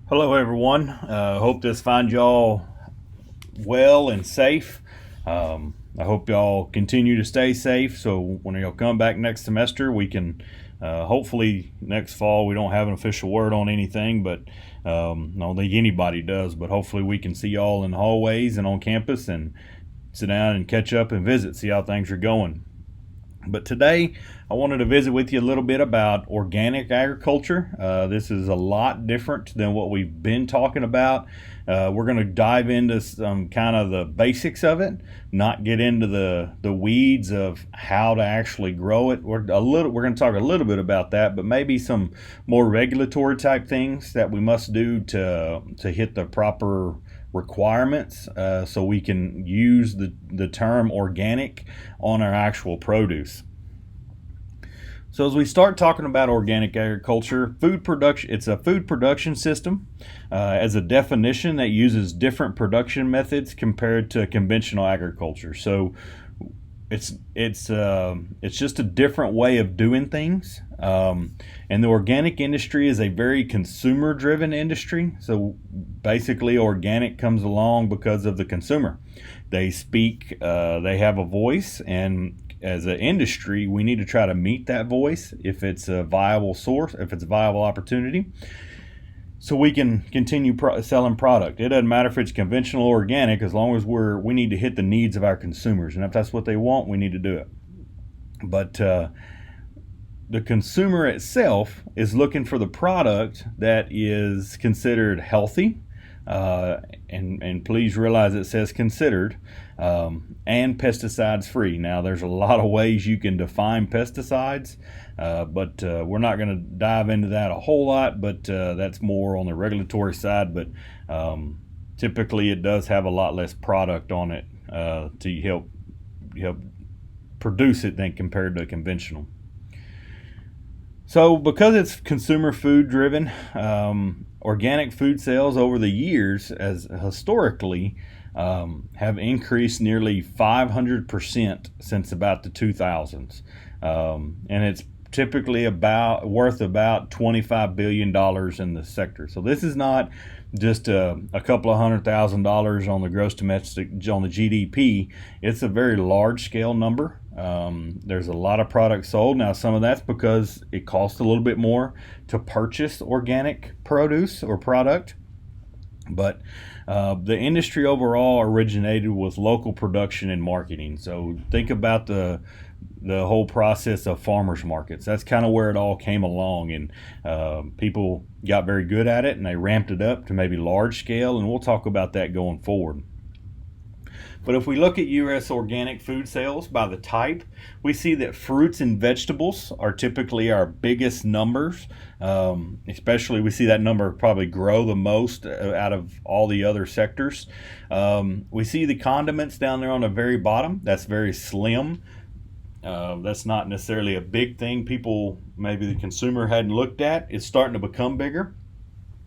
Hello, everyone. Hope this finds y'all well and safe. I hope y'all continue to stay safe. So when y'all come back next semester, we can hopefully next fall. We don't have an official word on anything, but I don't think anybody does. But hopefully we can see y'all in the hallways and on campus and sit down and catch up and visit, see how things are going. But today, I wanted to visit with you a little bit about organic agriculture. This is a lot different than what we've been talking about. We're going to dive into some kind of the basics of it, not get into the weeds of how to actually grow it. We're going to talk a little bit about that, but maybe some more regulatory type things that we must do to hit the proper requirements, so we can use the term organic on our actual produce. So as we start talking about organic agriculture, food production, it's a food production system as a definition that uses different production methods compared to conventional agriculture. So it's just a different way of doing things. And the organic industry is a very consumer driven industry. So basically organic comes along because of the consumer. They speak, they have a voice, and as an industry, we need to try to meet that voice if it's a viable source, if it's a viable opportunity, so we can continue selling product. It doesn't matter if it's conventional or organic, as long as we need to hit the needs of our consumers, and if that's what they want, we need to do it. But the consumer itself is looking for the product that is considered healthy, and please realize it says considered, and pesticides free. Now, there's a lot of ways you can define pesticides, but we're not going to dive into that a whole lot, but that's more on the regulatory side. But typically it does have a lot less product on it to help produce it than compared to conventional. So because it's consumer food driven, organic food sales over the years, as historically, have increased nearly 500% since about the 2000s, and it's typically worth about $25 billion in the sector. So this is not just a couple of $100,000 on the gross domestic, on the GDP. It's a very large scale number. There's a lot of products sold. Now, some of that's because it costs a little bit more to purchase organic produce or product. But the industry overall originated with local production and marketing. So think about the whole process of farmers markets. That's kind of where it all came along, and people got very good at it, and they ramped it up to maybe large scale, and we'll talk about that going forward. But if we look at U.S. organic food sales by the type, we see that fruits and vegetables are typically our biggest numbers. Especially, we see that number probably grow the most out of all the other sectors. We see the condiments down there on the very bottom. That's very slim. That's not necessarily a big thing. People, maybe the consumer hadn't looked at. It's starting to become bigger.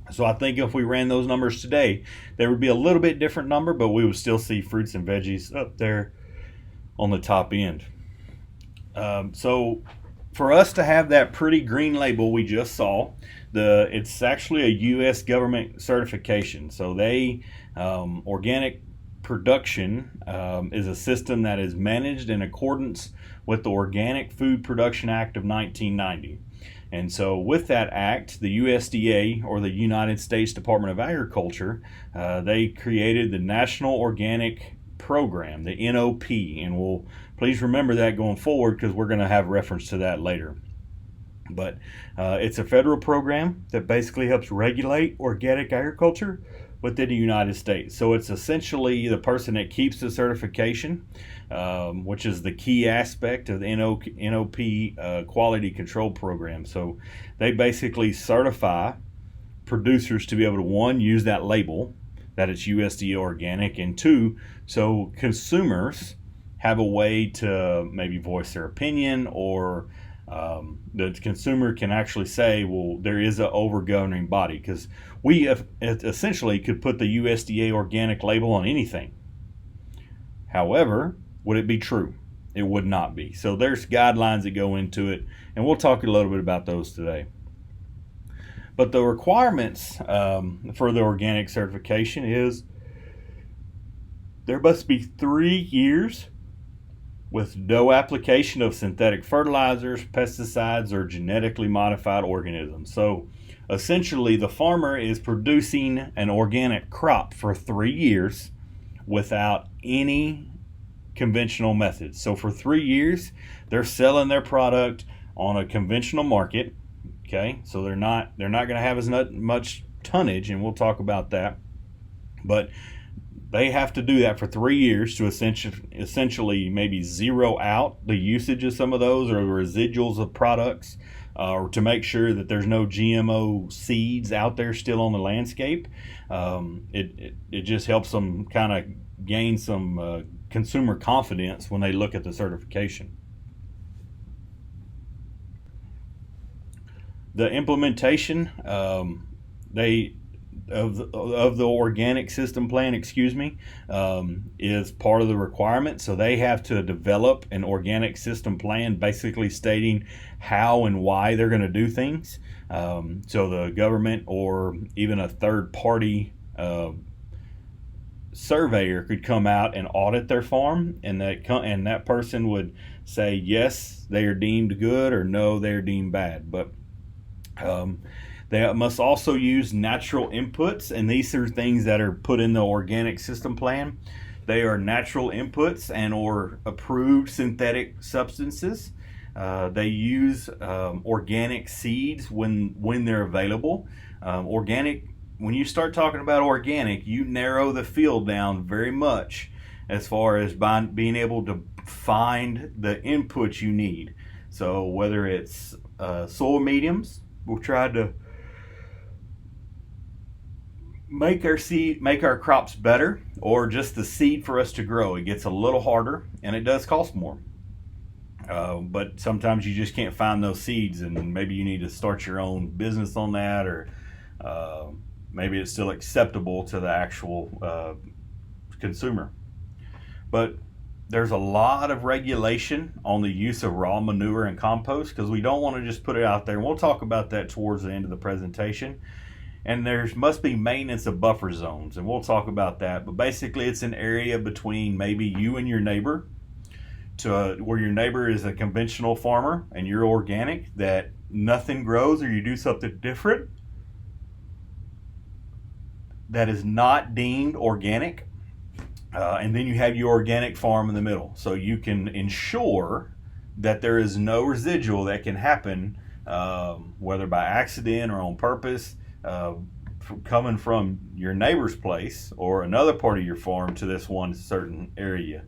So I think if we ran those numbers today, there would be a little bit different number, but we would still see fruits and veggies up there on the top end. So for us to have that pretty green label we just saw, it's actually a U.S. government certification. So organic production is a system that is managed in accordance with the Organic Food Production Act of 1990. And so with that act, the USDA, or the United States Department of Agriculture, they created the National Organic Program, the NOP, and we'll please remember that going forward because we're going to have reference to that later. But it's a federal program that basically helps regulate organic agriculture within the United States. So it's essentially the person that keeps the certification, which is the key aspect of the NOP quality control program. So they basically certify producers to be able to, one, use that label that it's USDA organic, and two, so consumers have a way to maybe voice their opinion, or the consumer can actually say, well, there is an over-governing body, because we essentially could put the USDA organic label on anything. However, would it be true? It would not be. So there's guidelines that go into it, and we'll talk a little bit about those today. But the requirements for the organic certification is there must be 3 years with no application of synthetic fertilizers, pesticides, or genetically modified organisms. So essentially, the farmer is producing an organic crop for 3 years without any conventional methods. So for 3 years, they're selling their product on a conventional market. Okay, so they're not going to have as much tonnage, and we'll talk about that. But they have to do that for 3 years to essentially maybe zero out the usage of some of those or residuals of products, or to make sure that there's no GMO seeds out there still on the landscape. It just helps them kind of gain some consumer confidence when they look at the certification. The implementation, they of the organic system plan, is part of the requirement. So they have to develop an organic system plan, basically stating how and why they're going to do things. So the government or even a third party surveyor could come out and audit their farm, and that person would say yes, they are deemed good, or no, they are deemed bad. But they must also use natural inputs, and these are things that are put in the organic system plan. They are natural inputs and or approved synthetic substances. They use organic seeds when they're available. When you start talking about organic, you narrow the field down very much as far as being able to find the inputs you need. So whether it's soil mediums, we'll try to make our crops better, or just the seed for us to grow. It gets a little harder, and it does cost more. But sometimes you just can't find those seeds, and maybe you need to start your own business on that, or maybe it's still acceptable to the actual consumer. But there's a lot of regulation on the use of raw manure and compost, because we don't want to just put it out there. And we'll talk about that towards the end of the presentation. And there must be maintenance of buffer zones, and we'll talk about that. But basically, it's an area between maybe you and your neighbor, to where your neighbor is a conventional farmer and you're organic, that nothing grows, or you do something different that is not deemed organic. And then you have your organic farm in the middle, so you can ensure that there is no residual that can happen, whether by accident or on purpose, coming from your neighbor's place or another part of your farm to this one certain area.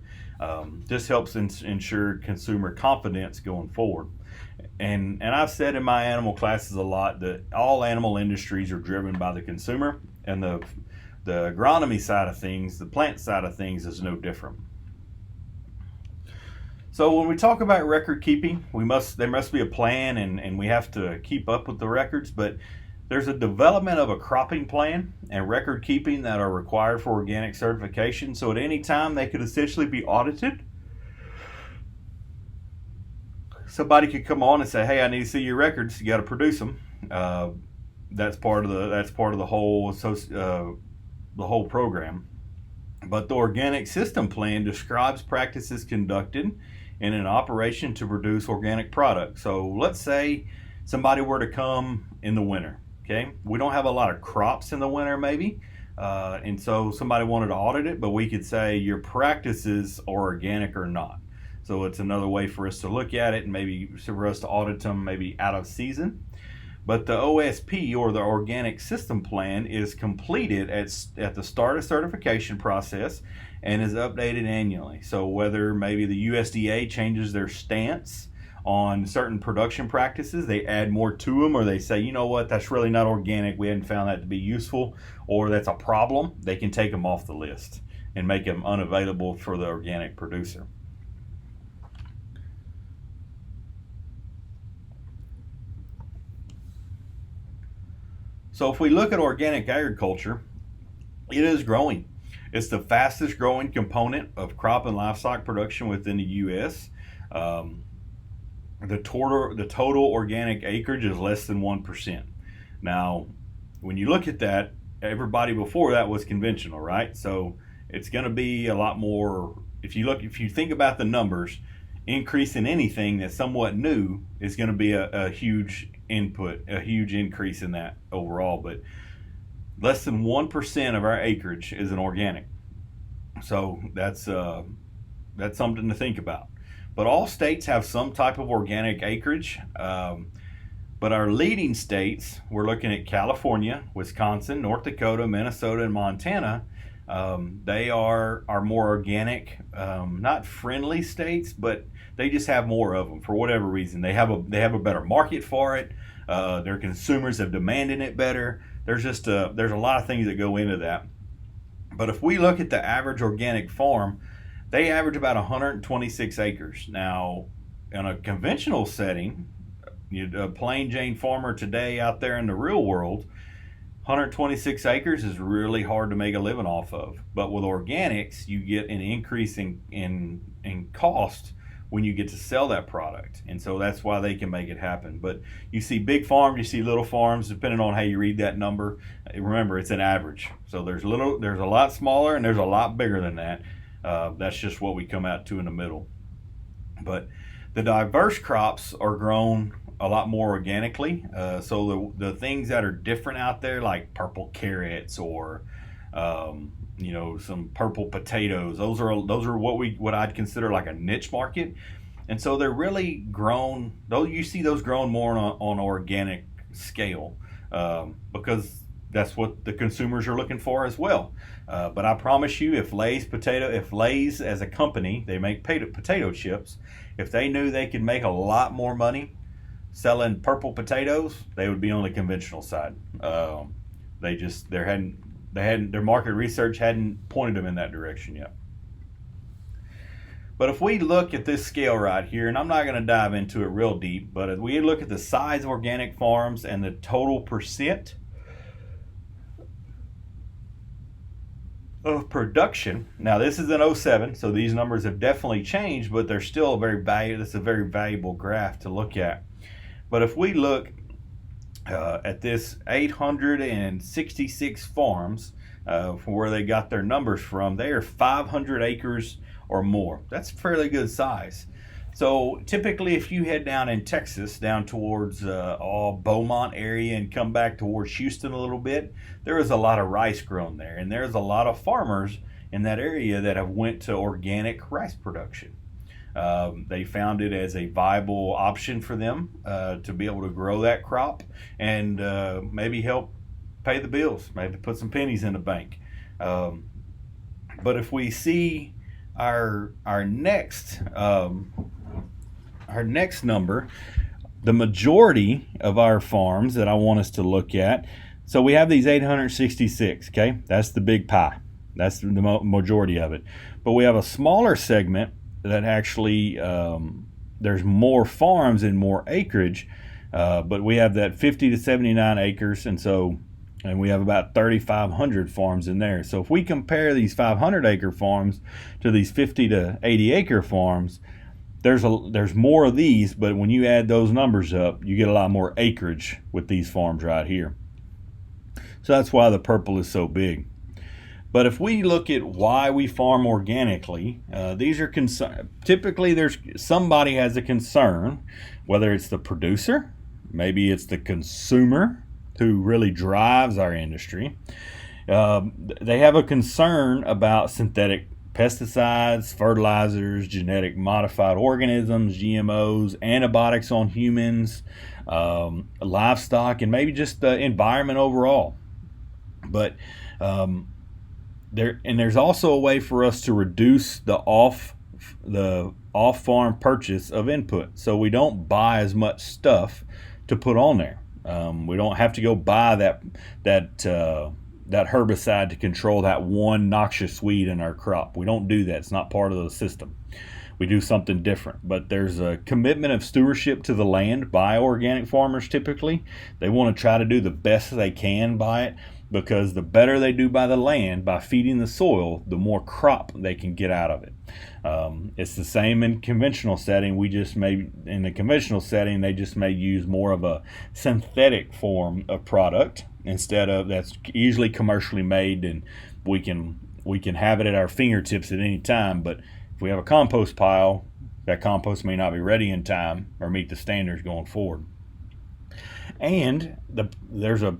This helps ensure consumer confidence going forward. And I've said in my animal classes a lot that all animal industries are driven by the consumer, and the agronomy side of things, the plant side of things, is no different. So when we talk about record keeping, there must be a plan, and we have to keep up with the records. But there's a development of a cropping plan and record keeping that are required for organic certification. So at any time, they could essentially be audited. Somebody could come on and say, "Hey, I need to see your records. You got to produce them." That's part of the whole program. But the organic system plan describes practices conducted in an operation to produce organic products. So let's say somebody were to come in the winter. Okay, we don't have a lot of crops in the winter, maybe, and so somebody wanted to audit it, but we could say your practices are organic or not. So it's another way for us to look at it, and maybe for us to audit them maybe out of season. But the OSP, or the Organic System Plan, is completed at the start of certification process and is updated annually. So whether maybe the USDA changes their stance on certain production practices, they add more to them, or they say, you know what, that's really not organic, we hadn't found that to be useful, or that's a problem, they can take them off the list and make them unavailable for the organic producer. So if we look at organic agriculture, it is growing. It's the fastest growing component of crop and livestock production within the U.S. The total organic acreage is less than 1%. Now, when you look at that, everybody before that was conventional, right? So it's going to be a lot more. If you think about the numbers, increase in anything that's somewhat new is going to be a huge input, a huge increase in that overall. But less than 1% of our acreage is an organic, so that's something to think about. But all states have some type of organic acreage. But our leading states, we're looking at California, Wisconsin, North Dakota, Minnesota, and Montana. They are more organic, not friendly states, but they just have more of them for whatever reason. They have a better market for it. Their consumers have demanded it better. There's a lot of things that go into that. But if we look at the average organic farm, they average about 126 acres. Now, in a conventional setting, a plain Jane farmer today out there in the real world, 126 acres is really hard to make a living off of. But with organics, you get an increase in cost when you get to sell that product. And so that's why they can make it happen. But you see big farms, you see little farms, depending on how you read that number. Remember, it's an average. So there's a lot smaller and there's a lot bigger than that. That's just what we come out to in the middle. But the diverse crops are grown a lot more organically. So the things that are different out there, like purple carrots or some purple potatoes, those are what I'd consider like a niche market. And so they're really grown, though you see those grown more on organic scale, because that's what the consumers are looking for as well. But I promise you, if Lay's as a company, they make potato chips, if they knew they could make a lot more money selling purple potatoes, they would be on the conventional side. Their market research hadn't pointed them in that direction yet. But if we look at this scale right here, and I'm not going to dive into it real deep, but if we look at the size of organic farms and the total percent of production. Now this is in 07, so these numbers have definitely changed, but they're still that's a very valuable graph to look at. But if we look at this 866 farms, from where they got their numbers from, they are 500 acres or more. That's a fairly good size. So typically if you head down in Texas, down towards Beaumont area and come back towards Houston a little bit, there is a lot of rice grown there. And there's a lot of farmers in that area that have went to organic rice production. They found it as a viable option for them to be able to grow that crop and maybe help pay the bills, maybe put some pennies in the bank. But if we see our next number, the majority of our farms that I want us to look at, so we have these 866, okay? That's the big pie. That's the majority of it. But we have a smaller segment that actually there's more farms and more acreage, but we have that 50 to 79 acres, and we have about 3,500 farms in there. So if we compare these 500 acre farms to these 50 to 80 acre farms, there's more of these, but when you add those numbers up, you get a lot more acreage with these farms right here. So that's why the purple is so big. But if we look at why we farm organically, these are typically there's somebody has a concern, whether it's the producer, maybe it's the consumer who really drives our industry. They have a concern about synthetic pesticides, fertilizers, genetic modified organisms, GMOs, antibiotics on humans, livestock, and maybe just the environment overall. But there's also a way for us to reduce the off-farm purchase of input, so we don't buy as much stuff to put on there. We don't have to go buy that herbicide to control that one noxious weed in our crop. We don't do that. It's not part of the system. We do something different. But there's a commitment of stewardship to the land by organic farmers typically. They want to try to do the best they can by it. because the better they do by the land, by feeding the soil, the more crop they can get out of it. It's the same in conventional setting. In the conventional setting, they just may use more of a synthetic form of product instead of that's easily commercially made, and we can have it at our fingertips at any time. But if we have a compost pile, that compost may not be ready in time or meet the standards going forward. And there's a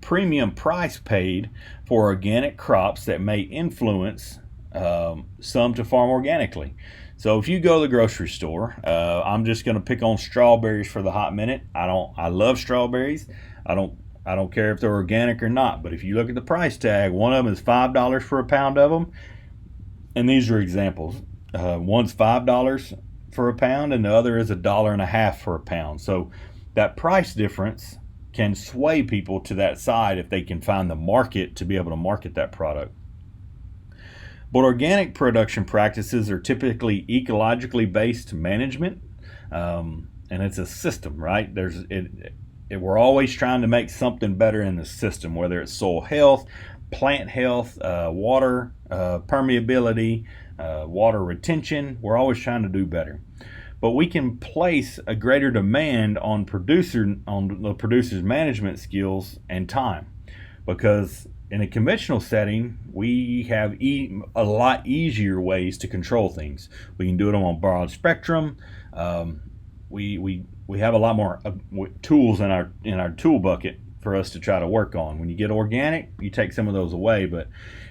premium price paid for organic crops that may influence some to farm organically. So if you go to the grocery store, I'm just going to pick on strawberries for the hot minute. I love strawberries. I don't care if they're organic or not. But if you look at the price tag, one of them is $5 for a pound of them. And these are examples. One's $5 for a pound, and the other is $1.50 for a pound. So that price difference can sway people to that side if they can find the market to be able to market that product. But organic production practices are typically ecologically based management, and it's a system, right? We're always trying to make something better in the system, whether it's soil health, plant health, water permeability, water retention. We're always trying to do better. But we can place a greater demand on the producer's management skills and time, because in a conventional setting, we have a lot easier ways to control things. We can do it on a broad spectrum. We have a lot more tools in our tool bucket for us to try to work on. When you get organic, you take some of those away. But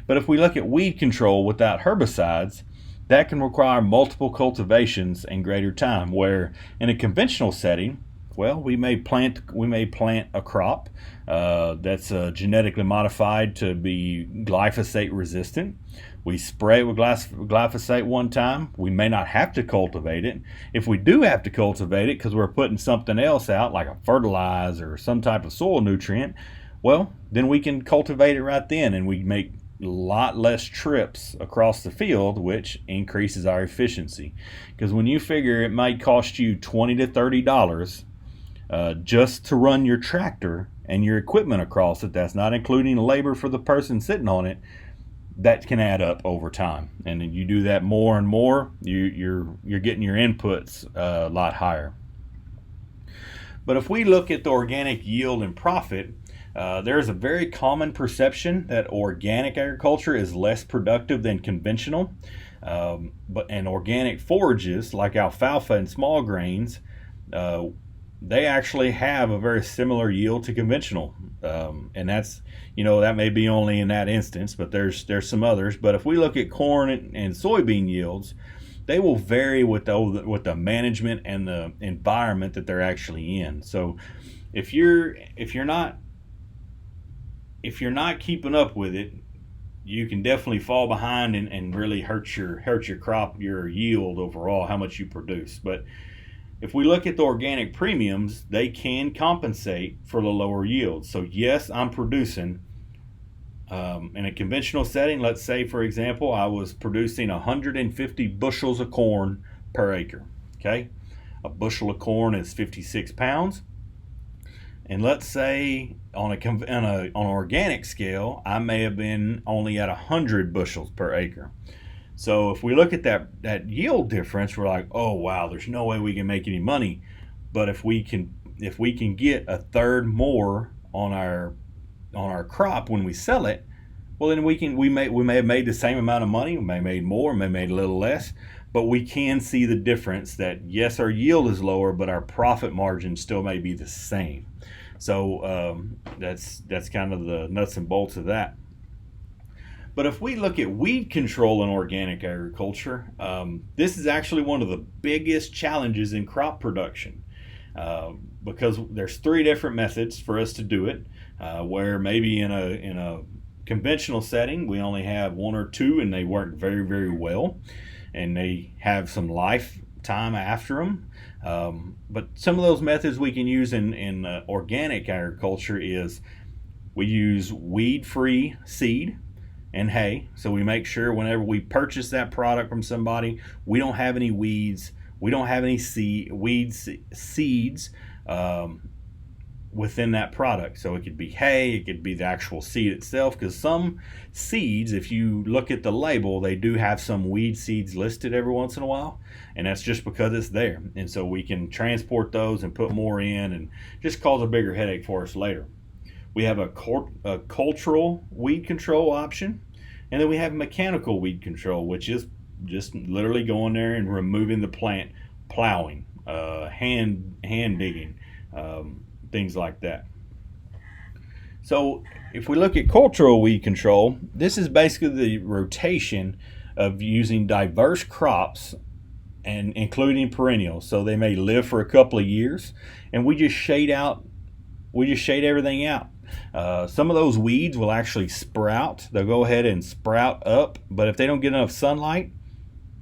if we look at weed control without herbicides, that can require multiple cultivations and greater time, where in a conventional setting, well, we may plant a crop that's genetically modified to be glyphosate resistant. We spray it with glyphosate one time. We may not have to cultivate it. If we do have to cultivate it because we're putting something else out, like a fertilizer or some type of soil nutrient, well, then we can cultivate it right then, and we make a lot less trips across the field, which increases our efficiency. Because when you figure it might cost you $20 to $30 just to run your tractor and your equipment across it, that's not including labor for the person sitting on it, that can add up over time. And then you do that more and more, you're getting your inputs a lot higher. But if we look at the organic yield and profit, there's a very common perception that organic agriculture is less productive than conventional. And organic forages like alfalfa and small grains, they actually have a very similar yield to conventional. And that's, that may be only in that instance, but there's some others. But if we look at corn and soybean yields, they will vary with the management and the environment that they're actually in. So if you're not keeping up with it, you can definitely fall behind and really hurt your crop, your yield overall, how much you produce. But if we look at the organic premiums, they can compensate for the lower yields. So yes, I'm producing in a conventional setting. Let's say, for example, I was producing 150 bushels of corn per acre. Okay, a bushel of corn is 56 pounds. And let's say on an organic scale, I may have been only at 100 bushels per acre. So if we look at that yield difference, we're like, oh wow, there's no way we can make any money. But if we can get a third more on our crop when we sell it, well then we may have made the same amount of money. We may have made more, may have made a little less, but we can see the difference that yes, our yield is lower, but our profit margin still may be the same. So that's kind of the nuts and bolts of that. But if we look at weed control in organic agriculture, this is actually one of the biggest challenges in crop production, because there's 3 different methods for us to do it, where maybe in a conventional setting we only have 1 or 2 and they work very, very well and they have some lifetime after them. But some of those methods we can use in organic agriculture is we use weed-free seed and hay. So we make sure whenever we purchase that product from somebody, we don't have any weeds, we don't have any seeds. within that product. So it could be hay, it could be the actual seed itself, because some seeds, if you look at the label, they do have some weed seeds listed every once in a while, and that's just because it's there. And so we can transport those and put more in and just cause a bigger headache for us later. We have a cultural weed control option, and then we have mechanical weed control, which is just literally going there and removing the plant, plowing, hand digging, things like that. So if we look at cultural weed control, this is basically the rotation of using diverse crops and including perennials. So they may live for a couple of years, and we just shade everything out. Some of those weeds will actually sprout. They'll go ahead and sprout up, but if they don't get enough sunlight,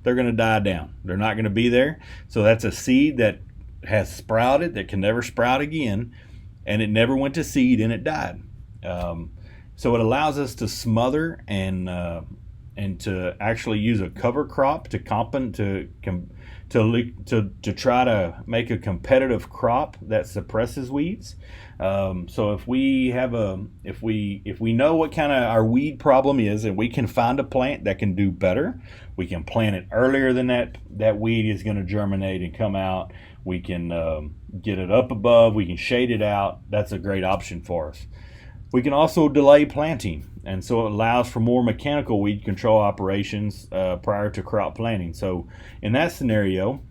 they're going to die down. They're not going to be there. So that's a seed that has sprouted that can never sprout again, and it never went to seed and it died. So it allows us to smother and to actually use a cover crop to try to make a competitive crop that suppresses weeds. So if we know what kind of our weed problem is, and we can find a plant that can do better, we can plant it earlier than that weed is going to germinate and come out. We can get it up above, we can shade it out. That's a great option for us. We can also delay planting, and so it allows for more mechanical weed control operations prior to crop planting. So in that scenario,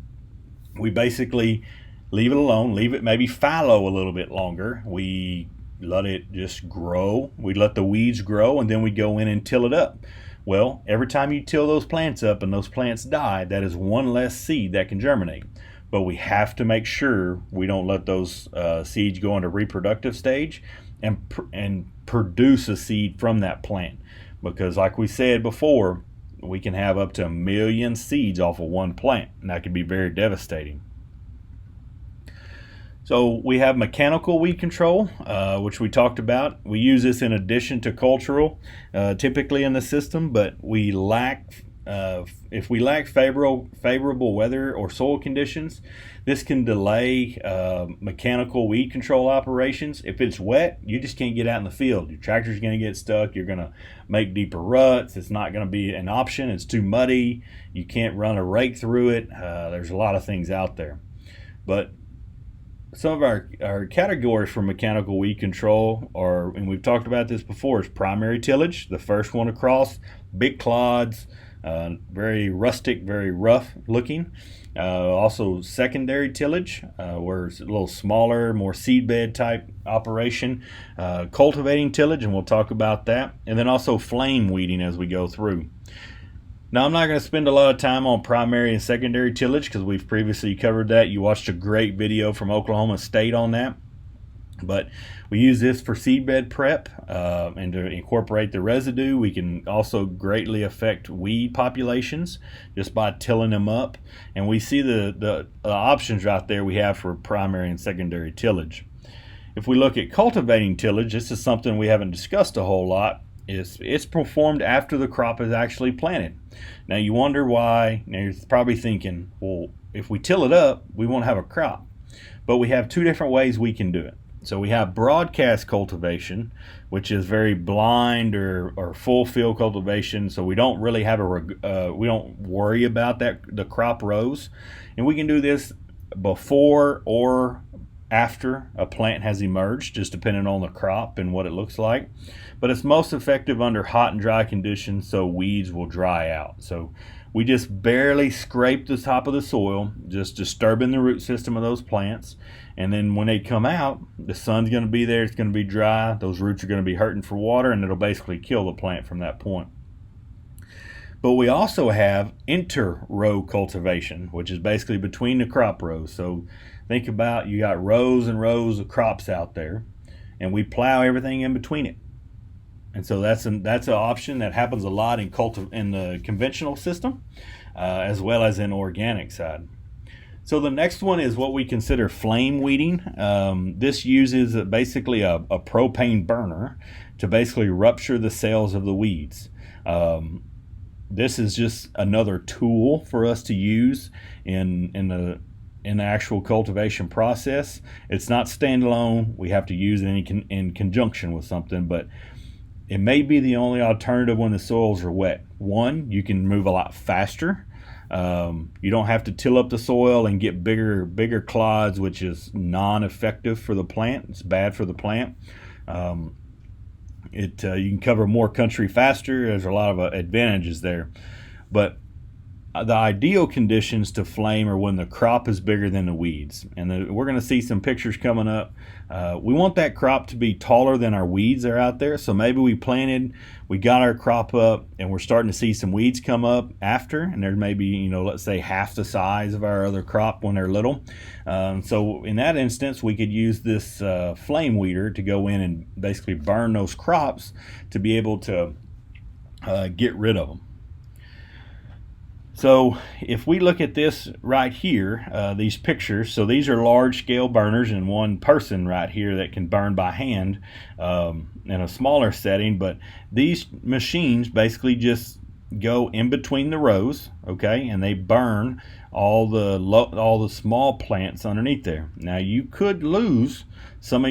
we basically leave it alone, leave it maybe fallow a little bit longer. We let it just grow. We let the weeds grow, and then we go in and till it up. Well, every time you till those plants up and those plants die, that is one less seed that can germinate. But we have to make sure we don't let those seeds go into reproductive stage and produce a seed from that plant. Because like we said before, we can have up to 1 million seeds off of one plant, and that can be very devastating. So we have mechanical weed control, which we talked about. We use this in addition to cultural, typically in the system, but if we lack favorable weather or soil conditions, this can delay mechanical weed control operations. If it's wet, you just can't get out in the field. Your tractor's going to get stuck. You're going to make deeper ruts. It's not going to be an option. It's too muddy. You can't run a rake through it. There's a lot of things out there. But some of our categories for mechanical weed control are, and we've talked about this before, is primary tillage, the first one across, big clods, very rustic, very rough looking. Also secondary tillage, where it's a little smaller, more seedbed type operation. Cultivating tillage, and we'll talk about that. And then also flame weeding as we go through. Now, I'm not going to spend a lot of time on primary and secondary tillage because we've previously covered that. You watched a great video from Oklahoma State on that. But we use this for seedbed prep and to incorporate the residue. We can also greatly affect weed populations just by tilling them up. And we see the options right there we have for primary and secondary tillage. If we look at cultivating tillage, this is something we haven't discussed a whole lot. It's performed after the crop is actually planted. Now you wonder why. Now you're probably thinking, well, if we till it up, we won't have a crop. But we have two different ways we can do it. So we have broadcast cultivation, which is very blind or full field cultivation. So we don't really have we don't worry about the crop rows, and we can do this before or after a plant has emerged, just depending on the crop and what it looks like. But it's most effective under hot and dry conditions, so weeds will dry out. So we just barely scrape the top of the soil, just disturbing the root system of those plants. And then when they come out, the sun's going to be there, it's going to be dry, those roots are going to be hurting for water, and it'll basically kill the plant from that point. But we also have inter-row cultivation, which is basically between the crop rows. So think about, you got rows and rows of crops out there, and we plow everything in between it. And so that's an option that happens a lot in the conventional system, as well as in organic side. So the next one is what we consider flame weeding. This uses basically a propane burner to basically rupture the cells of the weeds. This is just another tool for us to use in in the actual cultivation process. It's not standalone. We have to use it in conjunction with something, but it may be the only alternative when the soils are wet. One, you can move a lot faster. You don't have to till up the soil and get bigger clods, which is non-effective for the plant. It's bad for the plant. You can cover more country faster. There's a lot of advantages there, but the ideal conditions to flame are when the crop is bigger than the weeds. And we're going to see some pictures coming up. We want that crop to be taller than our weeds that are out there. So maybe we got our crop up, and we're starting to see some weeds come up after, and there may be, let's say half the size of our other crop when they're little. So in that instance, we could use this flame weeder to go in and basically burn those crops to be able to get rid of them. So if we look at this right here, these pictures, so these are large scale burners and one person right here that can burn by hand in a smaller setting, but these machines basically just go in between the rows, okay, and they burn all the small plants underneath there. Now you could lose some of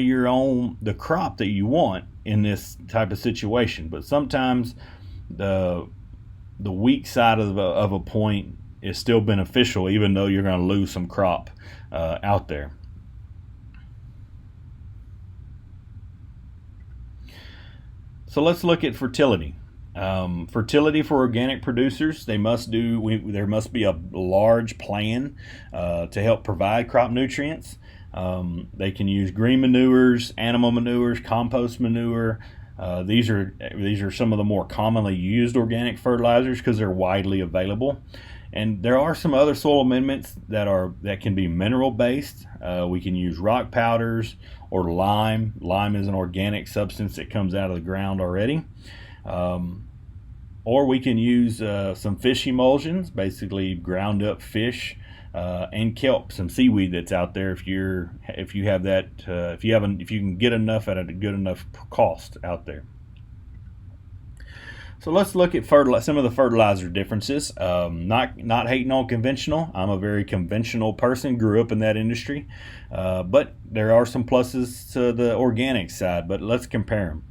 the crop that you want in this type of situation, but sometimes the weak side of a point is still beneficial, even though you're going to lose some crop out there. So let's look at fertility. Fertility for organic producers, there must be a large plan to help provide crop nutrients. They can use green manures, animal manures, compost manure. These are some of the more commonly used organic fertilizers because they're widely available. And there are some other soil amendments that can be mineral based. We can use rock powders or lime. Lime is an organic substance that comes out of the ground already. Or we can use some fish emulsions, basically ground up fish and kelp, some seaweed that's out there. If you can get enough at a good enough cost out there. So let's look at some of the fertilizer differences. Not hating on conventional. I'm a very conventional person, grew up in that industry, but there are some pluses to the organic side. But let's compare them.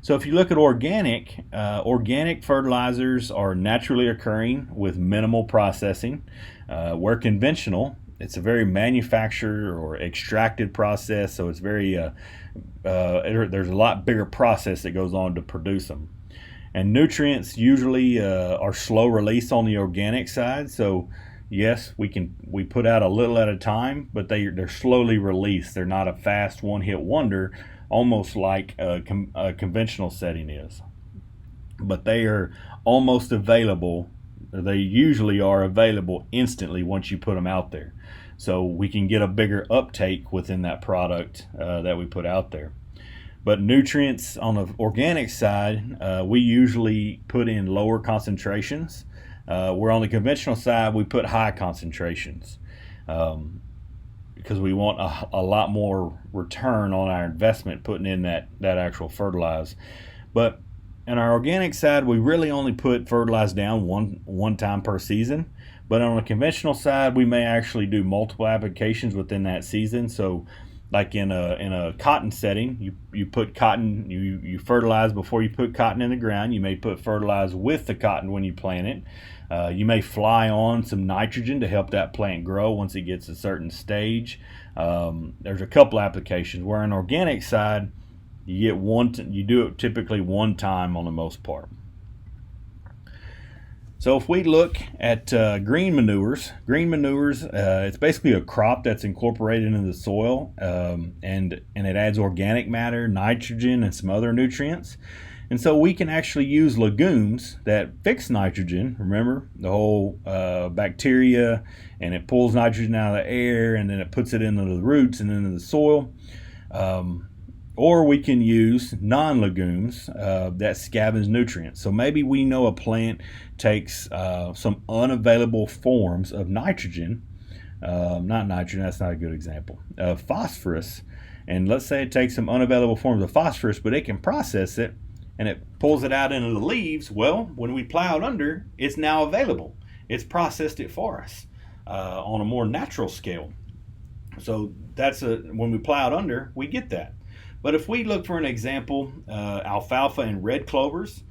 So if you look at organic fertilizers are naturally occurring with minimal processing, where conventional, it's a very manufactured or extracted process, so it's very there's a lot bigger process that goes on to produce them. And nutrients usually are slow release on the organic side, so yes, we put out a little at a time, but they're slowly released. They're not a fast one-hit wonder, almost like a conventional setting is. But they are almost available. They usually are available instantly once you put them out there. So we can get a bigger uptake within that product that we put out there. But nutrients on the organic side, we usually put in lower concentrations. Where on the conventional side, we put high concentrations. Because we want a lot more return on our investment putting in that actual fertilizer. But on our organic side, we really only put fertilizer down one time per season. But on the conventional side, we may actually do multiple applications within that season. So like in a cotton setting, you put cotton, you fertilize before you put cotton in the ground. You may put fertilizer with the cotton when you plant it. You may fly on some nitrogen to help that plant grow once it gets a certain stage. There's a couple applications. Where on organic side, you do it typically one time on the most part. So if we look at green manures, it's basically a crop that's incorporated into the soil, and it adds organic matter, nitrogen, and some other nutrients. And so we can actually use legumes that fix nitrogen. Remember, the whole bacteria, and it pulls nitrogen out of the air, and then it puts it into the roots and into the soil. Or we can use non-legumes that scavenge nutrients. So maybe we know a plant takes some unavailable forms of nitrogen, not nitrogen, that's not a good example, phosphorus. And let's say it takes some unavailable forms of phosphorus, but it can process it, and it pulls it out into the leaves. Well, when we plow it under, it's now available. It's processed it for us on a more natural scale. So that's when we plowed under, we get that. But if we look for an example, alfalfa and red clovers,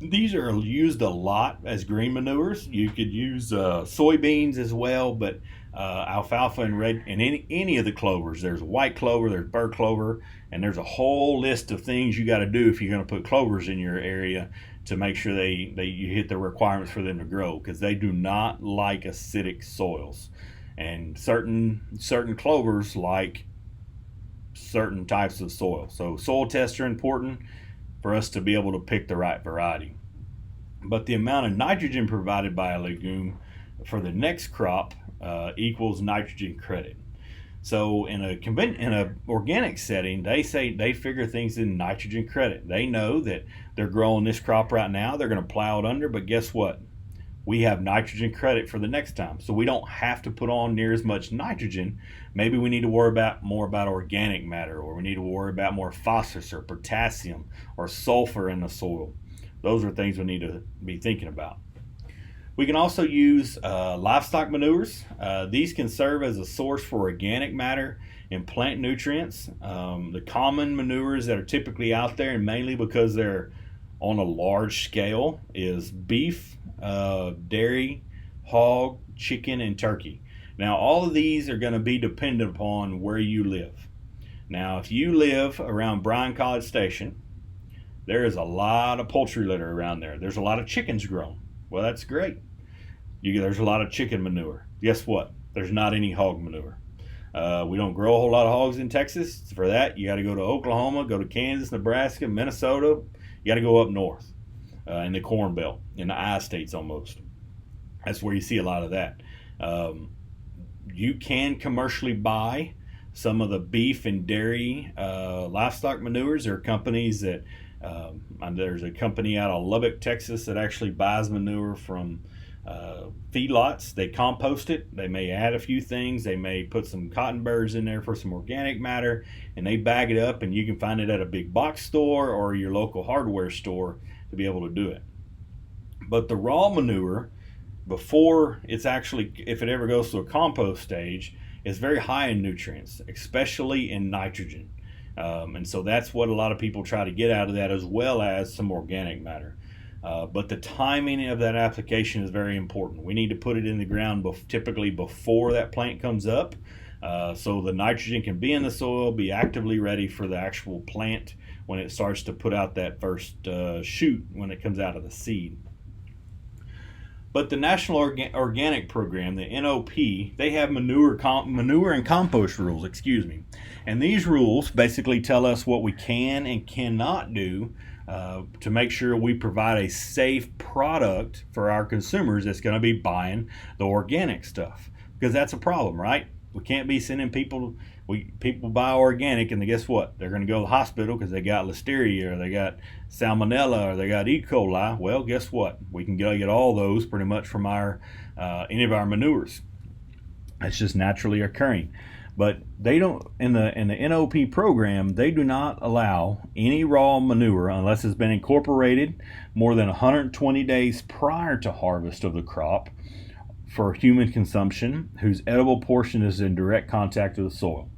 these are used a lot as green manures. You could use soybeans as well, but alfalfa and red and any of the clovers. There's white clover, there's burr clover, and there's a whole list of things you got to do if you're going to put clovers in your area to make sure you hit the requirements for them to grow, because they do not like acidic soils, and certain clovers like certain types of soil. So soil tests are important for us to be able to pick the right variety. But the amount of nitrogen provided by a legume for the next crop equals nitrogen credit. So in a organic setting, they figure things in nitrogen credit. They know that they're growing this crop right now, they're going to plow it under, but guess what? We have nitrogen credit for the next time, so we don't have to put on near as much nitrogen. Maybe we need to worry more about organic matter, or we need to worry about more phosphorus or potassium or sulfur in the soil. Those are things we need to be thinking about. We can also use livestock manures. These can serve as a source for organic matter and plant nutrients. The common manures that are typically out there, and mainly because they're on a large scale, is beef, dairy, hog, chicken, and turkey. Now, all of these are going to be dependent upon where you live. Now, if you live around Bryan College Station, there is a lot of poultry litter around there. There's a lot of chickens grown. Well, that's great. There's a lot of chicken manure. Guess what? There's not any hog manure. We don't grow a whole lot of hogs in Texas. For that, you got to go to Oklahoma, go to Kansas, Nebraska, Minnesota. You got to go up north in the Corn Belt, in the I-states almost. That's where you see a lot of that. You can commercially buy some of the beef and dairy livestock manures. There are companies that, there's a company out of Lubbock, Texas, that actually buys manure from feedlots. They compost it. They may add a few things. They may put some cotton burrs in there for some organic matter, and they bag it up, and you can find it at a big box store or your local hardware store to be able to do it. But the raw manure, before it's actually, if it ever goes to a compost stage, is very high in nutrients, especially in nitrogen. And so that's what a lot of people try to get out of that, as well as some organic matter. But the timing of that application is very important. We need to put it in the ground typically before that plant comes up, so the nitrogen can be in the soil, be actively ready for the actual plant when it starts to put out that first shoot when it comes out of the seed. But the National Organic Program, the NOP, they have manure and compost rules, and these rules basically tell us what we can and cannot do to make sure we provide a safe product for our consumers that's going to be buying the organic stuff, because that's a problem, right? We can't be sending people buy organic, and guess what? They're going to go to the hospital because they got listeria, or they got salmonella, or they got E. coli. Well, guess what? We can get all those pretty much from any of our manures. That's just naturally occurring. But they don't, in the NOP program, they do not allow any raw manure unless it's been incorporated more than 120 days prior to harvest of the crop for human consumption, whose edible portion is in direct contact with the soil.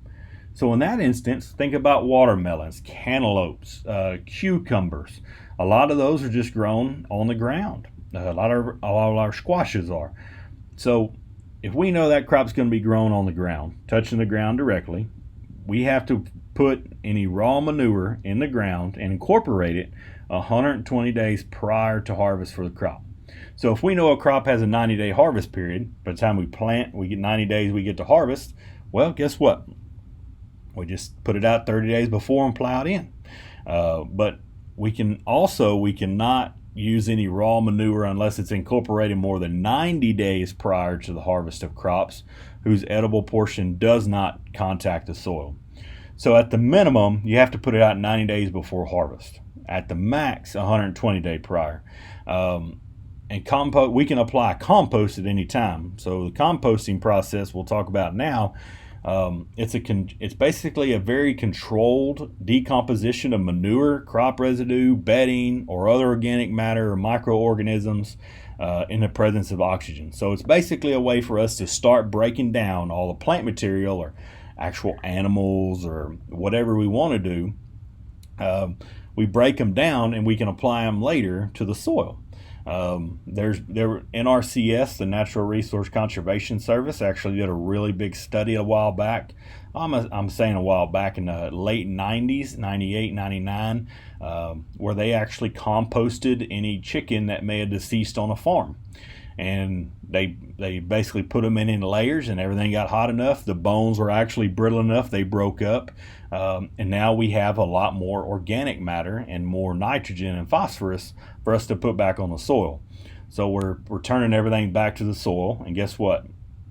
So in that instance, think about watermelons, cantaloupes, cucumbers. A lot of those are just grown on the ground. A lot of our squashes are. So if we know that crop's going to be grown on the ground, touching the ground directly, we have to put any raw manure in the ground and incorporate it 120 days prior to harvest for the crop. So if we know a crop has a 90-day harvest period, by the time we plant, we get 90 days, we get to harvest, well, guess what? We just put it out 30 days before and plow it in. But we cannot use any raw manure unless it's incorporated more than 90 days prior to the harvest of crops whose edible portion does not contact the soil. So at the minimum, you have to put it out 90 days before harvest. At the max, 120 days prior. And we can apply compost at any time. So the composting process we'll talk about now, It's basically a very controlled decomposition of manure, crop residue, bedding, or other organic matter or microorganisms in the presence of oxygen. So it's basically a way for us to start breaking down all the plant material or actual animals or whatever we want to do. We break them down and we can apply them later to the soil. NRCS, the Natural Resource Conservation Service, actually did a really big study a while back. I'm saying a while back in the late 90s, 98, 99, where they actually composted any chicken that may have deceased on a farm. And they basically put them in layers, and everything got hot enough. The bones were actually brittle enough, they broke up. And now we have a lot more organic matter and more nitrogen and phosphorus for us to put back on the soil. So we're turning everything back to the soil, and guess what?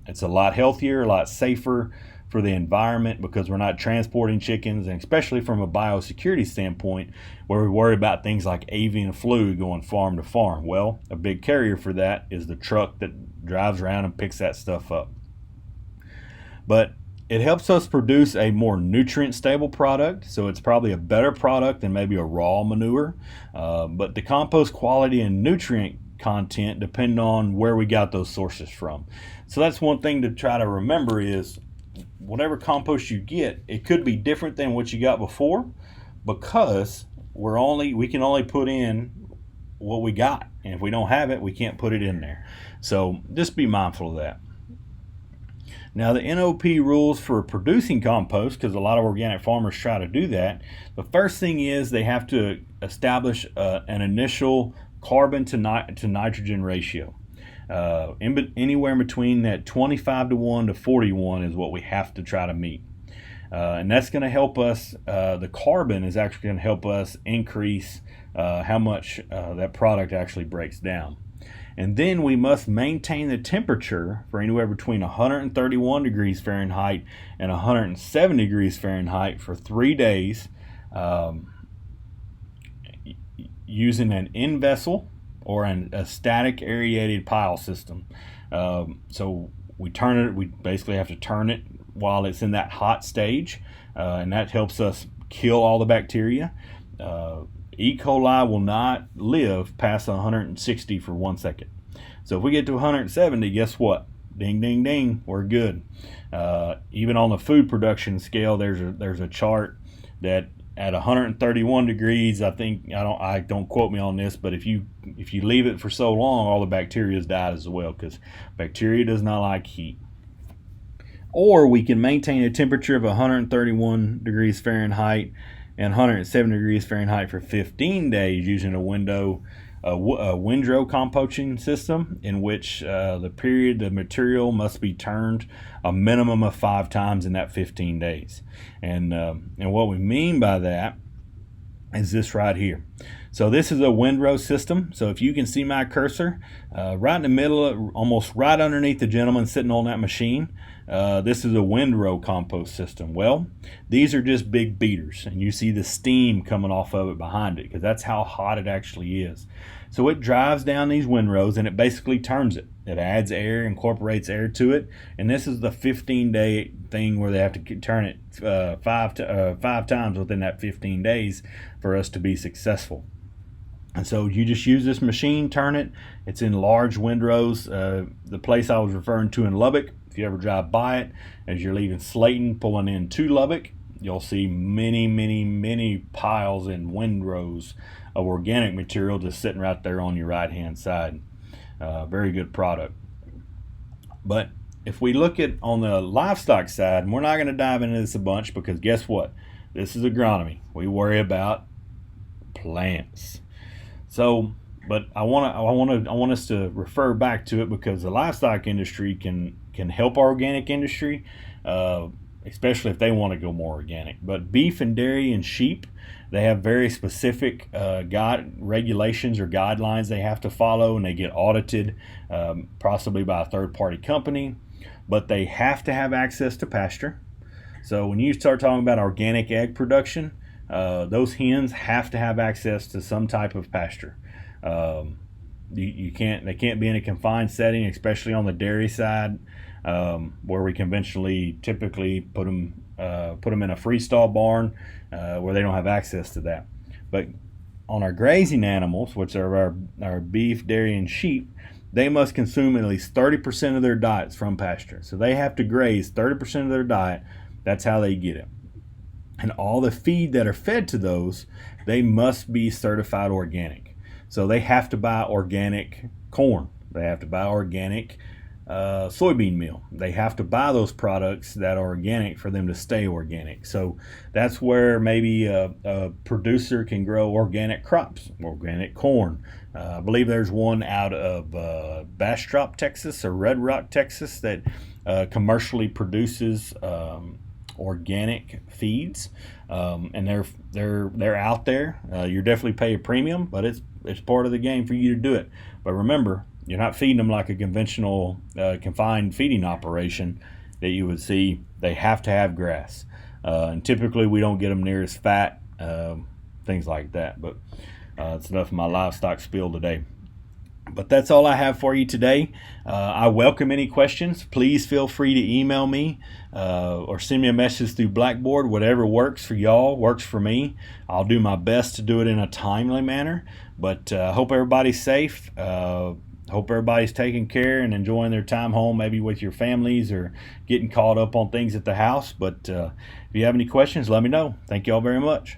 It's a lot healthier, a lot safer for the environment, because we're not transporting chickens, and especially from a biosecurity standpoint, where we worry about things like avian flu going farm to farm. Well, a big carrier for that is the truck that drives around and picks that stuff up. But it helps us produce a more nutrient stable product, so it's probably a better product than maybe a raw manure. But the compost quality and nutrient content depend on where we got those sources from. So that's one thing to try to remember is whatever compost you get, it could be different than what you got before, because we can only put in what we got, and if we don't have it, we can't put it in there. So just be mindful of that. Now, the NOP rules for producing compost, because a lot of organic farmers try to do that, the first thing is they have to establish an initial carbon to nitrogen ratio. Anywhere in between that 25:1 to 40:1 is what we have to try to meet. And that's going to help us, the carbon is actually going to help us increase how much that product actually breaks down. And then we must maintain the temperature for anywhere between 131 degrees Fahrenheit and 107 degrees Fahrenheit for 3 days, using an in vessel or a static aerated pile system. So we basically have to turn it while it's in that hot stage, and that helps us kill all the bacteria. E. coli will not live past 160 for 1 second. So if we get to 170, guess what? Ding, ding, ding, we're good. Even on the food production scale, there's a chart that at 131 degrees, I don't quote me on this, but if you leave it for so long, all the bacteria has died as well, because bacteria does not like heat. Or we can maintain a temperature of 131 degrees Fahrenheit and 107 degrees Fahrenheit for 15 days using a windrow composting system, in which the material must be turned a minimum of 5 times in that 15 days. And what we mean by that is this right here. So this is a windrow system. So if you can see my cursor, right in the middle, almost right underneath the gentleman sitting on that machine, this is a windrow compost system. Well, these are just big beaters, and you see the steam coming off of it behind it, because that's how hot it actually is. So it drives down these windrows and it basically turns it. It adds air, incorporates air to it, and this is the 15-day thing where they have to turn it five times within that 15 days for us to be successful. And so you just use this machine, turn it. It's in large windrows. The place I was referring to in Lubbock, if you ever drive by it, as you're leaving Slayton, pulling into Lubbock, you'll see many, many, many piles and windrows of organic material just sitting right there on your right-hand side. Very good product. But if we look at on the livestock side, and we're not going to dive into this a bunch, because guess what? This is agronomy. We worry about plants. So, but I want us to refer back to it, because the livestock industry can help our organic industry, especially if they want to go more organic. But beef and dairy and sheep, they have very specific regulations or guidelines they have to follow, and they get audited, possibly by a third-party company. But they have to have access to pasture. So when you start talking about organic egg production, those hens have to have access to some type of pasture. They can't be in a confined setting, especially on the dairy side. where we conventionally typically put them in a freestall barn where they don't have access to that. But on our grazing animals, which are our beef, dairy, and sheep, they must consume at least 30% of their diets from pasture. So they have to graze 30% of their diet. That's how they get it. And all the feed that are fed to those, they must be certified organic. So they have to buy organic corn. They have to buy organic soybean meal. They have to buy those products that are organic for them to stay organic. So that's where maybe a producer can grow organic crops, organic corn. I believe there's one out of Bastrop, Texas, or Red Rock, Texas, that commercially produces organic feeds, and they're out there. You definitely pay a premium, but it's part of the game for you to do it. But remember, you're not feeding them like a conventional confined feeding operation that you would see. They have to have grass, and typically we don't get them near as fat, things like that. But it's enough of my livestock spiel today. But that's all I have for you today. I welcome any questions. Please feel free to email me or send me a message through Blackboard. Whatever works for y'all works for me. I'll do my best to do it in a timely manner. But hope everybody's safe. Hope everybody's taking care and enjoying their time home, maybe with your families or getting caught up on things at the house. But if you have any questions, let me know. Thank y'all very much.